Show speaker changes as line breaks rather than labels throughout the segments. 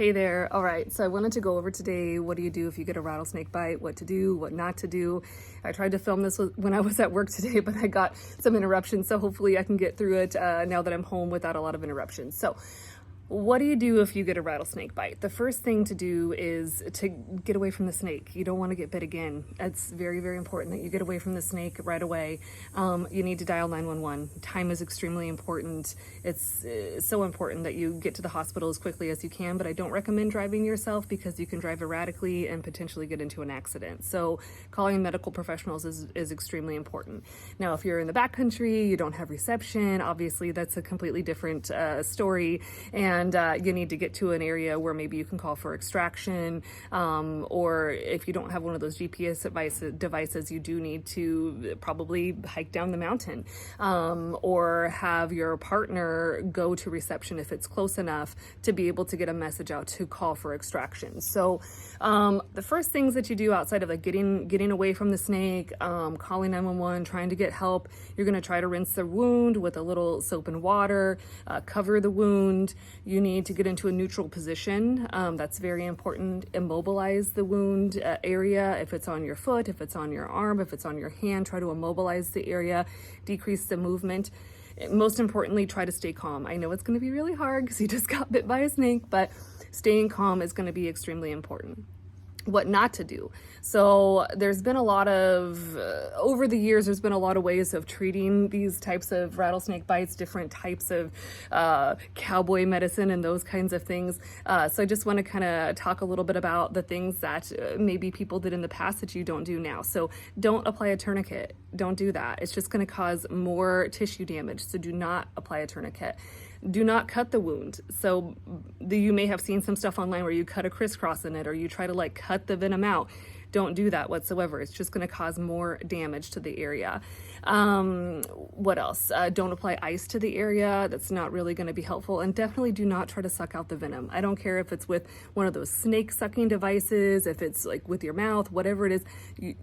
Hey there. All right, so I wanted to go over today, what do you do if you get a rattlesnake bite, what to do, what not to do. I tried to film this when I was at work today, but I got some interruptions, so hopefully I can get through it now that I'm home without a lot of interruptions. So what do you do if you get a rattlesnake bite? The first thing to do is to get away from the snake. You don't want to get bit again. It's very, very important that you get away from the snake right away. You need to dial 911. Time is extremely important. It's so important that you get to the hospital as quickly as you can, but I don't recommend driving yourself because you can drive erratically and potentially get into an accident. So calling medical professionals is extremely important. Now, if you're in the backcountry, you don't have reception, obviously that's a completely different story. And you need to get to an area where maybe you can call for extraction, or if you don't have one of those GPS devices, you do need to probably hike down the mountain, or have your partner go to reception if it's close enough to be able to get a message out to call for extraction. So the first things that you do outside of like getting away from the snake, calling 911, trying to get help, you're going to try to rinse the wound with a little soap and water, cover the wound. You need to get into a neutral position. That's very important. Immobilize the wound area. If it's on your foot, if it's on your arm, if it's on your hand, try to immobilize the area, decrease the movement. Most importantly, try to stay calm. I know it's going to be really hard because you just got bit by a snake, but staying calm is going to be extremely important. What not to do. So there's been a lot of, over the years, there's been a lot of ways of treating these types of rattlesnake bites, different types of cowboy medicine and those kinds of things. So I just want to kind of talk a little bit about the things that maybe people did in the past that you don't do now. So don't apply a tourniquet. Don't do that. It's just going to cause more tissue damage. So do not apply a tourniquet. Do not cut the wound. So you may have seen some stuff online where you cut a crisscross in it, or you try to like cut the venom out. Don't do that whatsoever. It's just going to cause more damage to the area. What else? Don't apply ice to the area. That's not really going to be helpful. And definitely do not try to suck out the venom. I don't care if it's with one of those snake sucking devices, if it's like with your mouth, whatever it is,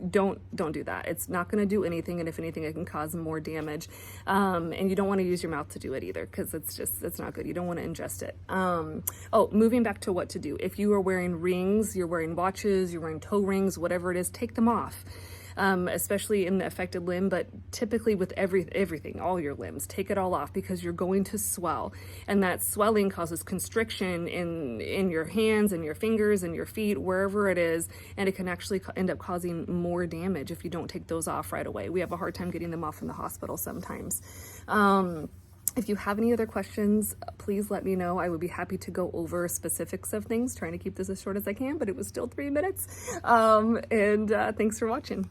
don't do that. It's not going to do anything. And if anything, it can cause more damage. And you don't want to use your mouth to do it either, because it's not good. You don't want to ingest it. Moving back to what to do. If you are wearing rings, you're wearing watches, you're wearing toe rings, whatever it is, take them off. Especially in the affected limb, but typically with everything, all your limbs, take it all off, because you're going to swell, and that swelling causes constriction in your hands and your fingers and your feet, wherever it is, and it can actually end up causing more damage if you don't take those off right away. We have a hard time getting them off in the hospital sometimes. If you have any other questions, please let me know. I would be happy to go over specifics of things, trying to keep this as short as I can, but it was still 3 minutes. Thanks for watching.